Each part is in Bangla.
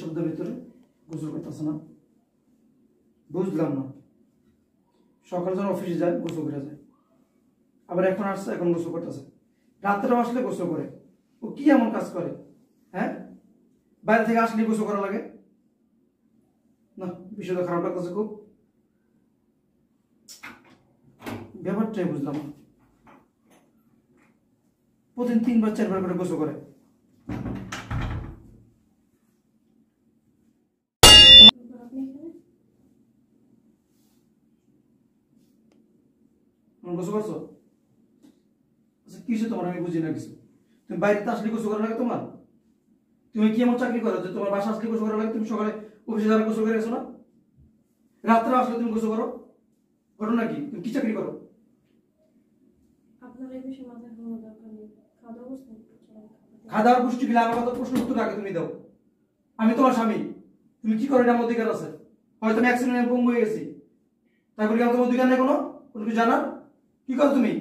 শব্দের ভিতরে গোসল করতেছে না, বুঝলাম না। সকালে যখন অফিসে যায় গোসল করে যায়, আবার এখন আসছে এখন গোসল করতেছে, রাত্রে আসলে গোসল করে। ও কি এমন কাজ করে? হ্যাঁ, বাইরে থেকে আসলে গোসল করা লাগে না? বিষয়টা খারাপ লাগতেছে খুব, ব্যাপারটাই বুঝলাম না। প্রতিদিন 3 বার 4 বার করে গোসল করে। গোসল করছো? আচ্ছা কিছু তোমার আমি বুঝি না কিছু। তুমি বাইরে আসলে গোসল করা লাগে তোমার? তুমি কি এমন চাকরি করো যে তোমার বাসা আসলে গোসল করা লাগে? তুমি সকালে অফিসে যারা গোসল করে গেছো না, রাত্রে আসলে তুমি গোসল করো? ঘটনা কি? তুমি কি চাকরি করো? খাওয়া দাওয়ার পুষ্টি গেলে আমার কথা প্রশ্ন উত্তর আগে তুমি দাও। আমি তোমার স্বামী, তুমি কি করো এটা আমার অধিকার আছে। হয়তো আমি অ্যাক্সিডেন্টে পঙ্গু হয়ে গেছি, তারপরে কি আমার তোমার অধিকার নেই কোনো কোনো কিছু জানার? কি করো তুমি?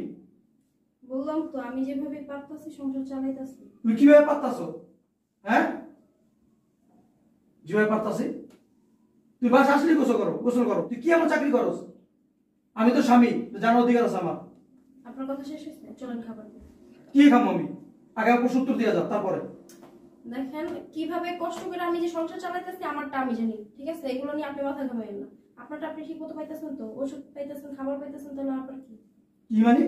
বললাম তো আমি যেভাবে পারতাছি সংসার চালাইতাছি। তুমি কিভাবে পারতাছো? হ্যাঁ, যেভাবে পারতাছি। তুই বাসা আসলে গোসল করো, গোসল করো। তুই কি এমন চাকরি করস? আমি তো স্বামী, জানার অধিকার আছে আমার। আপনার কথা শেষ হয়েছে, চলেন খাবার দিই। কি খাবো আমি? আগে আমার প্রশ্ন উত্তর দিয়ে যাও, তারপরে। দেখেন কিভাবে কষ্ট করে আমি যে সংসার চালাইতেছি আমারটা আমি জানি, ঠিক আছে? এগুলো নিয়ে আপনি মাথা ঘামাইয়েন না। আপনারটা আপনি ঠিক মতো পাইতেছেন তো, ওষুধ পাইতেছেন, খাবার পাইতেছেন, তাহলে আপনার কি? কি মানে?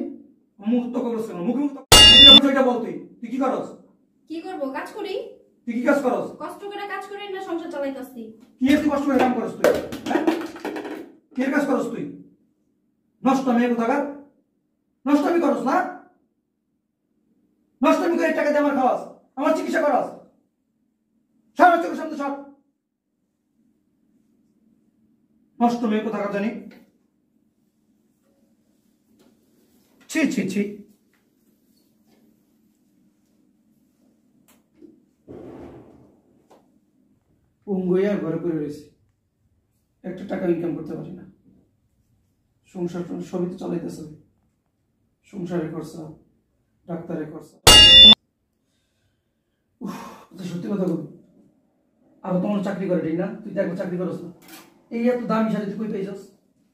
মুখ তো করছ কেন? মুখে মুখ এটা বল। তুই তুই কি করস? কি করব? কাজ করি। তুই কি কাজ করস? কষ্ট করে কাজ করি না সংসার চালাইতাছি। কি এত কষ্ট করে কাম করস তুই? হ্যাঁ, কি কাজ করস তুই? নষ্ট মেয়ে কোথাকার? নষ্টমি করস না? নষ্টমি করে টাকা দিয়ে আমার খাওয়াস, আমার চিকিৎসা করাস। সারা চোখের সামনে সব নষ্ট মেয়ে কোথাকার জানি। ছি ছি ছি। পঙ্গুয়া ঘরে করে রয়েছে, একটা টাকা ইনকাম করতে পারি না। সংসার সবই তো চালাইতেছে, সংসারের খরচা, ডাক্তারের খরচা। সত্যি কথা বলি, আর তোমার চাকরি করে ঠিক না? তুই তো একবার চাকরি করস না। এই এত দামি সাজে তুই কই পাইছস?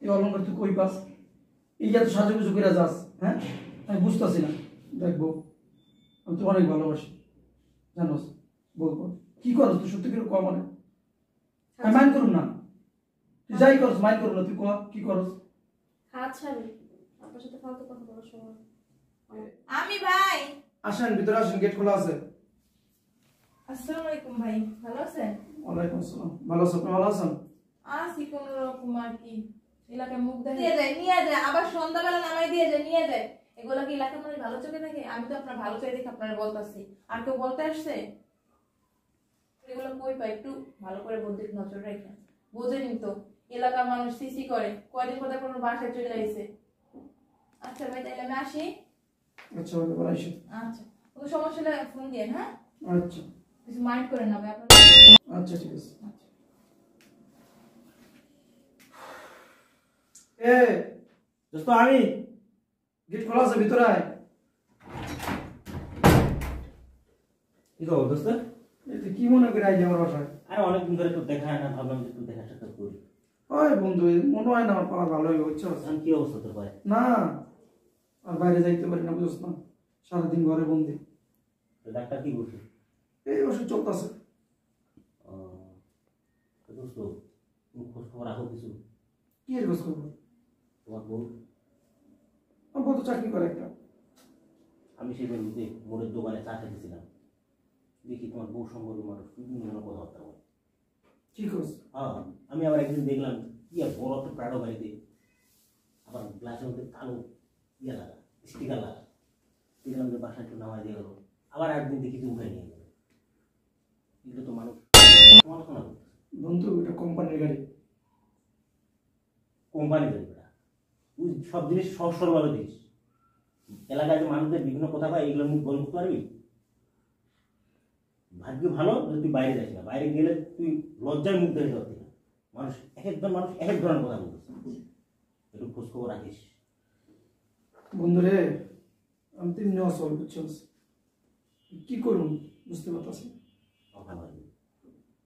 এই অলঙ্কার তুই কই পাস? এই এত সাজুগুজু করে যাস, হ্যাঁ? আমি বুঝতেছি না। দেখবো, আমি তো অনেক ভালোবাসি, জানোস? বলবো কি করস তুই? সত্যি করে কম মানে আমি মাইন্ড করুন না। তুই যাই করস মাইন্ড করুন না। তুই কি করস? হাত ছাড়ুন, আপনার সাথে ফালতু কথা বলার সময়। আমি ভাই। আসেন, ভিতরে আসেন, গেট খোলা আছে। আসসালামু আলাইকুম ভাই, ভালো আছেন? ওয়ালাইকুম আসসালাম। ভালো আছেন? আপনি ভালো আছেন? আসি কোন রকম আর কি। এলাকায় মুখ দেখে নিয়ে যায়, আবার সন্ধ্যাবেলা নামাই দিয়ে যায়, নিয়ে যায়। এগুলা কি এলাকার মানুষ ভালো চোখে দেখে? আমি তো আপনার ভালো চোখে দেখে আপনার বলতাছি। আর কেউ বলতে আসছে? এগুলো কই পাই? একটু ভালো করে বুদ্ধির নজর রাখেন। বুঝেনি তো এলাকার মানুষ সিসি করে, কয়দিন পর কোনো বাসায় চলে আইছে। আচ্ছা ভাই, তাইলে আমি আসি। আচ্ছা ভাই, ভালো আছেন? আচ্ছা, কোনো সমস্যা হলে ফোন দিয়েন। হ্যাঁ, আচ্ছা কিছু মাইন্ড করেন না ভাই আপনার। আচ্ছা, ঠিক আছে। আচ্ছা। এ দোস্ত, আমি গেট খোলা আছে, ভিতরে আয়। কি খবর দোস্ত? এই তুই কি মনে করে আইলি আমার বাসায়? আরে অনেকদিন ধরে একটু দেখা হয় না, ভাবলাম যে একটু দেখা সাক্ষাৎ করি। ওই বন্ধু, মনে হয় না আমার পাওয়া ভালো হয়ে হচ্ছে। এখন কি অবস্থা তোর পায়ে? না, আর বাইরে যাইতে পারি না, বুঝছ না? সারাদিন ঘরে বন্দি। তো ডাক্তার কি বলছে? এই ওষুধ চলতেছে। দোস্ত, তুমি খোঁজ খবর রাখো কিছু? কি এর খোঁজ খবর? তোমার বউ? আমার বউ তো চাকরি করে একটা। আমি সেই বন্ধুতে মোড়ের দোকানে চা খেতেছিলাম, দেখি তোমার বউ সম্পর্কে মানুষ বিভিন্ন কথাবার্তা বলে। কি খোঁজ? হ্যাঁ, আমি আবার একদিন দেখলাম কি আর বড় একটা প্রাডো গাড়িতে, আবার গ্লাসের মধ্যে কালো ইয়ে লাগা, স্টিকার লাগা। দেখলাম যে বাসা একটু নামাই দিয়ে গেল, আবার একদিন দেখি যে উঠে নিয়ে গেল। এগুলো তো মানুষ সমালোচনা করতেছে। বন্ধু, এটা কোম্পানির গাড়ি। কোম্পানি গাড়ি বেটা, তুই সব জিনিস সহজ সরলভাবে দিস। এলাকায় যে মানুষদের বিভিন্ন কথা পায়, এগুলো মুখ বন্ধ করতে পারবি? ভাগ্য ভালো যে তুই বাইরে যাস না, বাইরে গেলে তুই লজ্জায় মুখ দেখে যাচ্ছি না। মানুষ এক একজন মানুষ এক এক ধরনের কথা বলতেছে, একটু খোঁজ খবর রাখিস। বন্ধু রে, আমি তিন অসল, বুঝছস? কি করুন বুঝতে পারতাছি। মাথা মারবে।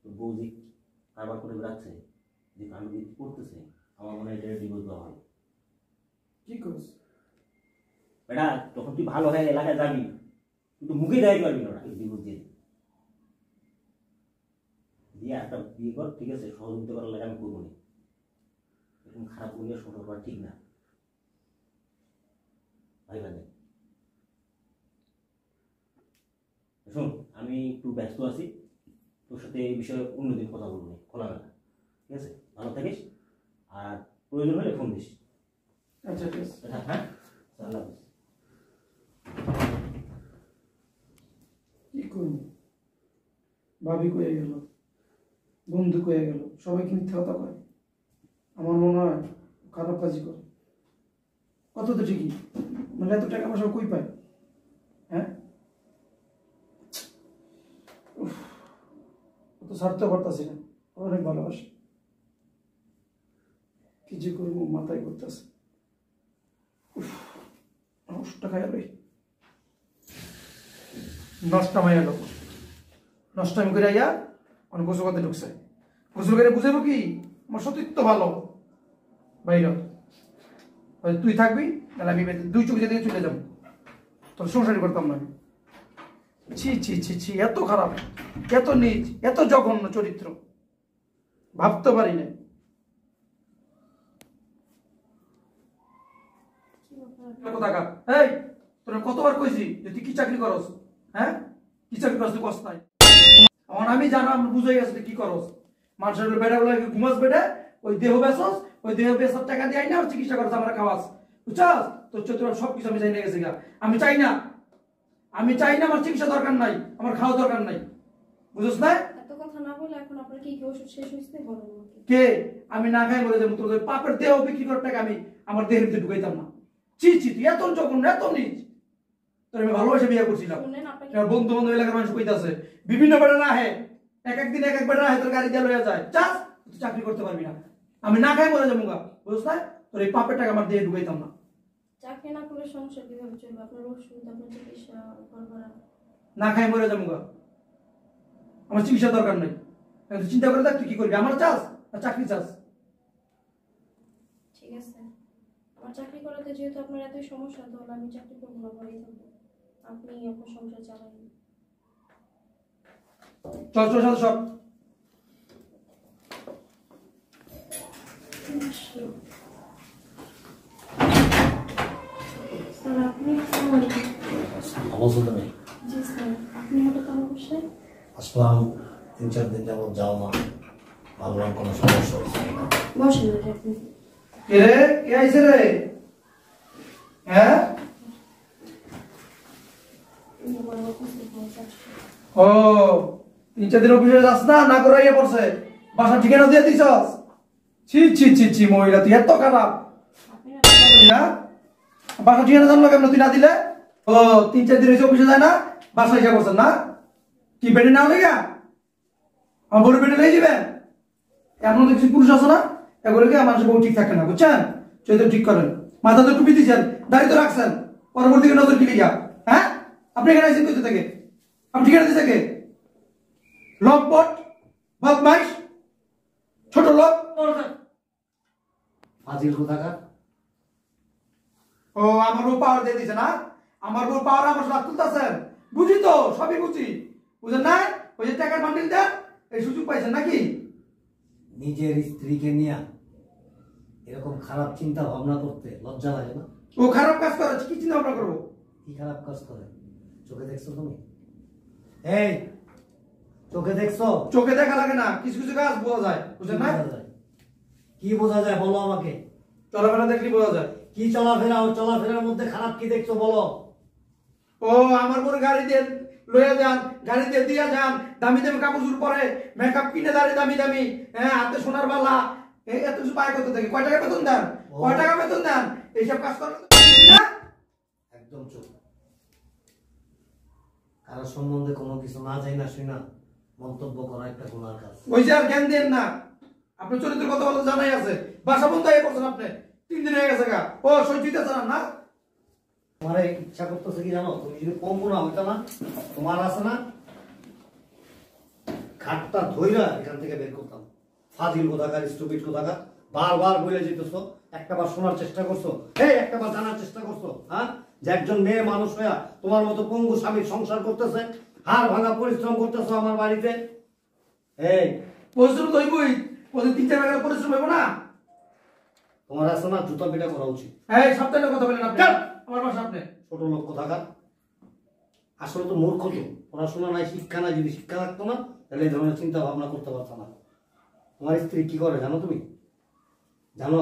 তো বউ যে কারবার করে বেড়াচ্ছে, যে কাণ্ড করতেছে, আমার মনে হয় এটা ডিভোর্স দেওয়া হবে। কি করছ? বেটা তখন তুই ভালো হয়ে এলাকায় যাবি, কিন্তু মুখে দেখাতে পারবি না ডিভোর্স দিয়ে দিয়ে একটা বিয়ে কর, ঠিক আছে? সহযোগিতা করার লাগে আমি করবো না, এরকম খারাপ বলিয়া সংসার করা ঠিক না ভাই। ভাই শোন, আমি একটু ব্যস্ত আছি, তোর সাথে এই বিষয়ে অন্যদিন কথা বলবো না, খোলামেলা, ঠিক আছে? ভালো থাকিস, আর প্রয়োজন হলে ফোন দিস। আচ্ছা ঠিক আছে। হ্যাঁ, আল্লাহ হাফেজ। কি করবো, ভাবি কয়ে গেল, বন্ধু কয়ে গেল, সবাই কি মিথ্যা কথা কয়? আমার মনে হয় খারাপ কাজই করে। কত তো ঠিকই, মানে এত টাকা পয়সা কই পায়? হ্যাঁ, অত ছাড়তে পারতাছি না, অনেক ভালোবাসে। কি যে করবো মাথায় করতেছে। নষ্ট খাই ভাই, নষ্ট মাইয়া লোক, নষ্ট আমি করে আইয়া অনেক গোসল করতে ঢুকছে। গোসল করে বুঝাবো কি আমার সতীত্ব ভালো বাইর, তুই থাকবি তাহলে আমি দুই চোখে দিয়ে চলে যাবো, তোর সংসারই করতাম না। ছি ছি ছি ছি, এত খারাপ, এত নীচ, এত জঘন্য চরিত্র, ভাবতে পারি না। এই তোরা কতবার কইছি যে তুই কি চাকরি করস? হ্যাঁ, কি চাকরি করস? তুই কষ্ট নাই আমার আমি জানা, আমি বুঝাই গেছি তুই কি করস। মানুষের বেড়া গুলো ঘুমাস বেড়ে, ওই দেহ বেসস, ওই দেহ বেসার টাকা দিয়ে না, চিকিৎসা করস, আমার খাওয়াস, বুঝছাস? তোর চতুর সবকিছু আমি চাই না গেছি গা, আমি চাই না, আমি চাই না, আমার চিকিৎসা দরকার নাই, আমার খাওয়া দরকার নাই, বুঝছ না? এত কথা না বলে এখন আপনার কি কি ওষুধ শেষ হয়েছে বলেন আমাকে। কে? আমি না খাই বলে যাবো, তোর পাপের দেহ বিক্রি করার টাকা আমি আমার দেহের ভিতরে ঢুকাইতাম না। ছি ছি, তুই এত জঘন্য, এত নিচ। তোর আমি ভালোবাসে বিয়ে করছিলাম, শুনেন আপনাকে বন্ধু বান্ধব এলাকার মানুষ কইতাছে বিভিন্ন বেড়া না হে, এক একদিন এক এক বেড়া হে, তোর গাড়ি দিয়ে লইয়া যায়, চাস তুই চাকরি করতে পারবি না। আমি না খাই বলে যাবো গা, বুঝছ না? তোর এই পাপের টাকা আমার দেহে ঢুকাইতাম না। চাকরি না করলে সংসার কিভাবে চলবে? আপনার ওষুধ, আপনার চিকিৎসা, ঘর ভাড়া। না খাই মরে যাবো গা, আমার চিকিৎসা দরকার নাই। তুই চিন্তা করে দেখ তুই কি করবি, আমার চাস আর চাকরি চাস? ঠিক আছে, আমার চাকরি করাতে যেহেতু আপনার এতই সমস্যা, তাহলে আমি চাকরি করবো না, ঘরেই থাকবো, আপনি আপনার সংসার চালাবেন। চল চল চল সব। স্যার আপনি অবস্থা নেই। জি স্যার, আপনি হঠাৎ আমার বাসায়? আসলাম 3-4 দিন যাবত, যাও না, ভাবলাম কোনো সমস্যা হচ্ছে না। বসেন না আপনি। কে রে? কে আইছে রে? হ্যাঁ, ও 3-4 দিন অফিসে যাস না, না করে ইয়ে পড়ছে, বাসা ঠিকানা দিয়ে দিছস? ছি ছি ছি ছি, মহিলা তুই এত খারাপ না? বাসা ঠিকানা জানলো কেমন তুই না দিলে? ও 3-4 দিন হয়েছে অফিসে যায় না, বাসা এসে করছেন না? কি বেডে না হলে গা আমার বড় বেডে লেগে যাবেন? এমন কিছু পুরুষ আছে না, এগুলোকে মানুষের বউ ঠিক থাকে না, বুঝছেন? চরিত্র ঠিক করেন, মাথা তো টুপি দিচ্ছেন, দাড়ি তো রাখছেন, পরবর্তী নজর কি লিখা? হ্যাঁ, আপনি এখানে আছেন কোথা থেকে? আপনি ঠিকানা দিতে থেকে লকপট, বদমাইশ, ছোট লোক। ফাজিল কোথাকার। ও আমার বউ পাওয়ার দিয়ে দিছে না? আমার বউ পাওয়ার আমার রাত তুলতেছেন, বুঝি তো, সবই বুঝি, বুঝেন না? ওই যে টাকার বান্ডিল দেন, এই সুযোগ পাইছেন নাকি? নিজের স্ত্রীকে নিয়ে এরকম খারাপ চিন্তা ভাবনা করতে লজ্জা লাগে না? ও খারাপ কাজ করে, কি চিন্তা ভাবনা করবো? কি খারাপ কাজ করে চোখে দেখছো তুমি? এই চোখে দেখছো? চোখে দেখা লাগে না, কিছু কিছু কাজ বোঝা যায়, বুঝেন না? কি বোঝা যায় বলো আমাকে। চলাফেরা দেখলে বোঝা যায়। কি চলাফেরা? ও চলাফেরার মধ্যে খারাপ কি দেখছো বলো? ও আমার পরে গাড়ি দিয়ে লইয়া যান, গাড়ি দিয়ে দিয়া যান, দামি দামি কাপড় চোপড় পরে, মেকআপ কিনে দাঁড়িয়ে দামি দামি, হ্যাঁ, হাতে সোনার বালা, এত কিছু পায় করতে থাকে। কয় টাকা বেতন দেন? কয় টাকা বেতন দেন? এইসব কাজ করেন না? একদম চুপ। কারো সম্বন্ধে কোনো কিছু না যাই না শুই না মন্তব্য করা একটা গুনার কাজ। ওই যে আর জ্ঞান দেন না, আপনার চরিত্রের কথা বলতে জানাই আছে, বাসা বন্ধ হয়ে করছেন আপনি, 3 দিন হয়ে গেছে গা। ও সহ্য হইতেছে না? তোমার ইচ্ছা করতেছে কি জানো? তুমি যদি কম গুণা হইতো না, তোমার আছে না ঘাটটা ধইরা এখান থেকে বের করতাম। ফাজিল কোথাকার, স্টুপিড কোথাকার, বারবার বলে যেতেছো, একটাবার শোনার চেষ্টা করছো, এই একটাবার জানার চেষ্টা করছো, হ্যাঁ, যে একজন মেয়ে মানুষ হইয়া তোমার মতো পঙ্গু স্বামীর সংসার করতেছে, হাড় ভাঙা পরিশ্রম করতেছো আমার বাড়িতে। এই পরিশ্রম তো হইবই, প্রতিদিন 3-4 টাকা পরিশ্রম হইব না? তোমার আছে না জুতা পিটা করা উচিত। এই সাবধানে কথা বলেন আপনি, আমার বাসা আপনি। ছোট লোক কোথাকার, আসলে তো মূর্খ, তো পড়াশোনা নাই, শিক্ষা নাই। যদি শিক্ষা থাকতো না তাহলে এই ধরনের চিন্তা ভাবনা করতে পারতো না। তোমার স্ত্রী কি করে জানো তুমি? জানো?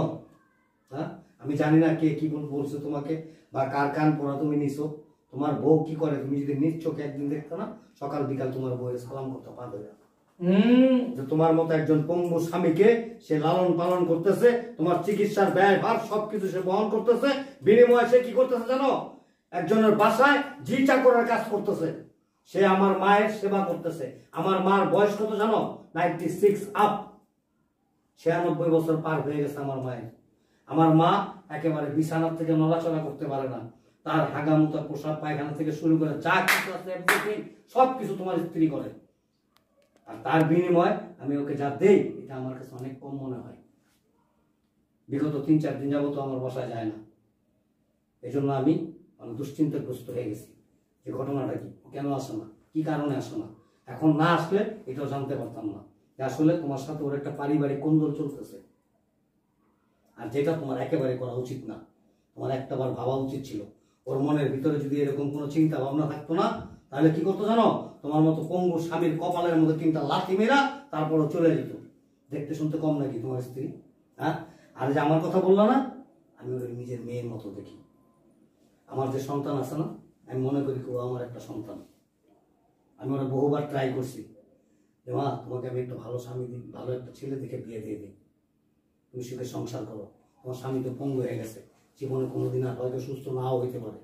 হ্যাঁ, আমি জানি না কে কি বলছে তোমাকে বা কার কান পড়া তুমি নিছো। তোমার বউ কি করে তুমি যদি নিজ চোখে একদিন দেখতো না, সকাল বিকাল তোমার বউয়ের সালাম করতে পারবে না। যে তোমার মতো একজন পঙ্গু স্বামীকে সে লালন পালন করতেছে, তোমার চিকিৎসার ব্যয় ভার সবকিছু সে বহন করতেছে, বিনিময়ে সে কি করতেছে জানো? একজনের বাসায় জি চাকরের কাজ করতেছে। সে আমার মায়ের সেবা করতেছে। আমার মার বয়স কত জানো? 96 আপ, 96 বছর পার হয়ে গেছে আমার মায়ের। আমার মা একেবারে বিছানার থেকে নড়াচড়া করতে পারে না। তার হাগামুতা, পোশাক, পায়খানা থেকে শুরু করে যা কিছু আছে এভরিথিং সবকিছু তোমার স্ত্রী করে। আর তার বিনিময়ে আমি ওকে যা দেই এটা আমার কাছে অনেক কম মনে হয়। বিগত 3-4 দিন যাবত আমার বাসায় যায় না। এই জন্য আমি অনেক দুশ্চিন্তাগ্রস্ত হয়ে গেছি যে ঘটনাটা কি, কেন আসে না, কি কারণে আসে না। এখন না আসলে এটাও জানতে পারতাম না যে আসলে তোমার সাথে ওর একটা পারিবারিক কোন্দল চলতেছে। আর যেটা তোমার একেবারে করা উচিত না। তোমার একটাবার ভাবা উচিত ছিল, ওর মনের ভিতরে যদি এরকম কোনো চিন্তা ভাবনা থাকতো না তাহলে কি করতো জানো? তোমার মতো পঙ্গু স্বামীর কপালের মধ্যে 3টা লাথি মেরা তারপরও চলে যেত। দেখতে শুনতে কম নাকি তোমার স্ত্রী? হ্যাঁ, আর যে আমার কথা বললো না, আমি ওর নিজের মেয়ের মতো দেখি। আমার যে সন্তান আছে না, আমি মনে করি ও আমার একটা সন্তান। আমি ওরা বহুবার ট্রাই করছি যে মা তোমাকে আমি একটা ভালো স্বামী দিই, ভালো একটা ছেলে দেখে বিয়ে দিয়ে দিই, তুমি সুখে সংসার করো। তোমার স্বামী তো পঙ্গু হয়ে গেছে, জীবনে কোনোদিন আর হয়তো সুস্থ নাও হইতে পারে।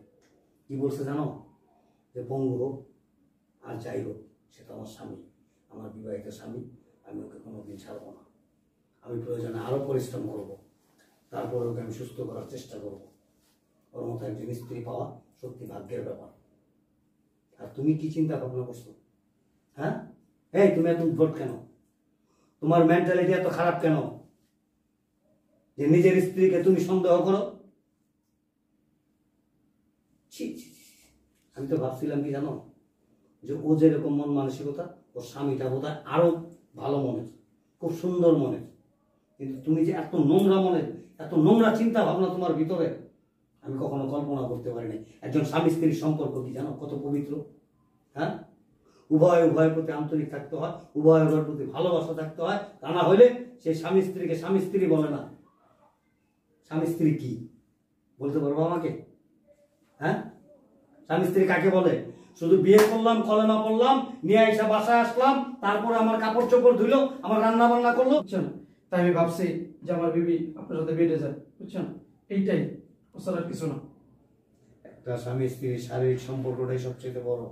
কি বলছে জানো? যে পঙ্গু হোক আর যাই হোক সে তো আমার স্বামী, আমার বিবাহিত স্বামী, আমি ওকে কোনোদিন ছাড়বো না। আমি প্রয়োজনে আরো পরিশ্রম করবো, তারপর ওকে আমি সুস্থ করার চেষ্টা করব। ওর মতো একজন স্ত্রী পাওয়া সত্যি ভাগ্যের ব্যাপার। আর তুমি কি চিন্তা ভাবনা করছো? হ্যাঁ, এই তুমি এত উদ্ভট কেন? তোমার মেন্টালিটি এত খারাপ কেন যে নিজের স্ত্রীকে তুমি সন্দেহ করো? আমি তো ভাবছিলাম কি জানো, যে ও যেরকম মন মানসিকতা, ওর স্বামীটা বোধহয় আরো ভালো মনের, খুব সুন্দর মনের। কিন্তু তুমি যে এত নোংরা মনের, এত নোংরা চিন্তা ভাবনা তোমার ভিতরে, আমি কখনো কল্পনা করতে পারি নাই। একজন স্বামী স্ত্রীর সম্পর্ক কি জানো কত পবিত্র? হ্যাঁ, উভয়ের প্রতি আন্তরিক থাকতে হয়, উভয়ের প্রতি ভালোবাসা থাকতে হয়। তা না হইলে সেই স্বামী স্ত্রীকে স্বামী স্ত্রী বলে না। স্বামী স্ত্রী কি বলতে পারবো আমাকে? হ্যাঁ, স্বামী স্ত্রী কাকে বলে? শুধু বিয়ে করলাম, কলেমা পড়লাম, নিয়ে এসে বাসায় আসলাম, তারপরে আমার কাপড় চোপড় ধুইলো, আমার রান্না বান্না করলো, বুঝছেন? তাই আমি ভাবছি যে আমার বিবি আপনার সাথে বেড়ে যায়, বুঝছেন? এইটাই, ওছাড়া আর কিছু না। একটা স্বামী স্ত্রীর শারীরিক সম্পর্কটাই সবচেয়ে বড়।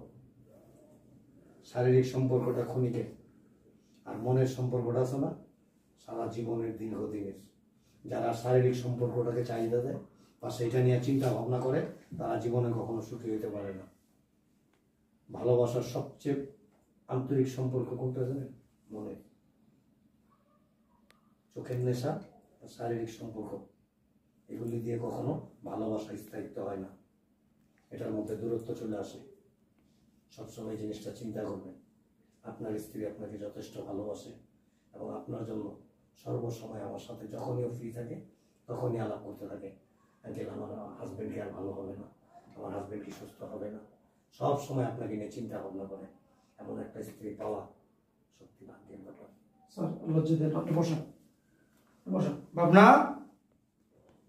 শারীরিক সম্পর্কটা ক্ষণিকের, আর মনের সম্পর্কটা আছে না সারা জীবনের, দীর্ঘদিনের। যারা শারীরিক সম্পর্কটাকে চাহিদা দেয় বা সেটা নিয়ে চিন্তা ভাবনা করে, তারা জীবনে কখনো সুখী হতে পারে না। ভালোবাসার সবচেয়ে আন্তরিক সম্পর্ক কোনটা জানেন? মনের। চোখের নেশা আর শারীরিক সম্পর্ক, এগুলি দিয়ে কখনো ভালোবাসা স্থায়িত্ব হয় না। এটার মধ্যে দূরত্ব চলে আসে। সবসময় জিনিসটা চিন্তা করবেন, আপনার স্ত্রী আপনাকে যথেষ্ট ভালোবাসে এবং আপনার জন্য সর্বসময় আমার সাথে যখনই ফ্রি থাকে তখনই আলাপ করতে থাকে, আঙ্কেল আমার হাজবেন্ড কি আর ভালো হবে না, আমার হাজবেন্ড কি সুস্থ হবে না, সব সময় আপনাকে নিয়ে চিন্তা ভাবনা করে। এমন একটা স্ত্রী পাওয়া সত্যি ভাগ্যের ব্যাপার। স্যার লজ্জা দেন, আপনি বসেন, বসেন। ভাবনা,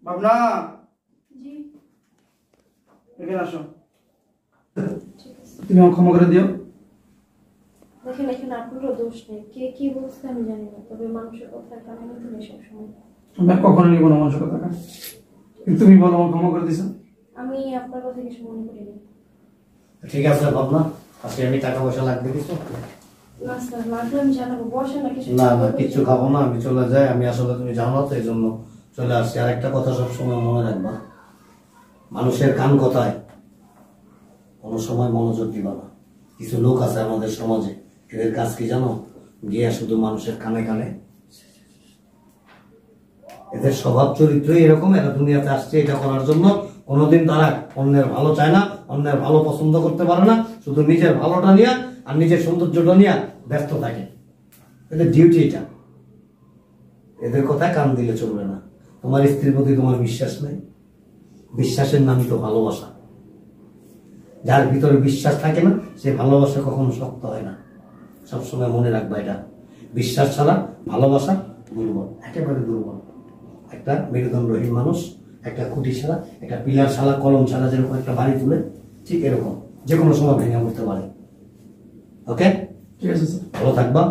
ভাবনা, জি এখানে আসো। ঠিক আছে। তুমি আমাকে ক্ষমা করে দিও। দেখেন এখানে আপনারও দোষ নেই, কে কি বলছে আমি জানি না, তবে মানুষের কথার কানে নিতে নেই সবসময়। আমি আর কখনো নিব না মানুষের কথা কানে। কিন্তু তুমি বলো আমাকে ক্ষমা করে দিছো। আমি আপনার কথা কিছু মনে করিনি। ঠিক আছে ভাবনা, আজকে আমি টাকা পয়সা লাগবে কিছু? না স্যার, লাগলে আমি জানাবো। বসে না কিছু না না, কিচ্ছু খাবো না, আমি চলে যাই। আমি আসলে তুমি জানো তো, এই জন্য চলে আসছি। আর একটা কথা সবসময় মনে রাখবা, মানুষের কান কথায় কোনো সময় মনোযোগ দিবা না। কিছু লোক আছে আমাদের সমাজে, এদের কাজ কি জানো? গিয়া শুধু মানুষের কানে কানে। এদের স্বভাব চরিত্রই এরকম, এরা দুনিয়াতে আসছে এটা করার জন্য। কোনোদিন তারা অন্যের ভালো চায় না, অন্যের ভালো পছন্দ করতে পারে না, শুধু নিজের ভালোটা নিয়ে আর নিজের সৌন্দর্যটা নিয়ে ব্যস্ত থাকে। এদের ডিউটি এটা। এদের কথায় কান দিলে চলবে না। তোমার স্ত্রীর প্রতি তোমার বিশ্বাস নেই, বিশ্বাসের নামই তো ভালোবাসা। যার ভিতরে বিশ্বাস থাকে না সে ভালোবাসা কখনো শক্ত হয় না। সবসময় মনে রাখবা এটা, বিশ্বাস ছাড়া ভালোবাসা দুর্বল, একেবারে দুর্বল। একটা মেরুদণ্ডহীন মানুষ একটা খুঁটি ছাড়া, একটা পিলার ছাড়া, কলম ছাড়া যেরকম একটা বাড়ি তুলে, ঠিক এরকম যে কোনো সময় ভেঙে পড়তে পারে। ওকে, ঠিক আছে স্যার। ভালো থাকবা।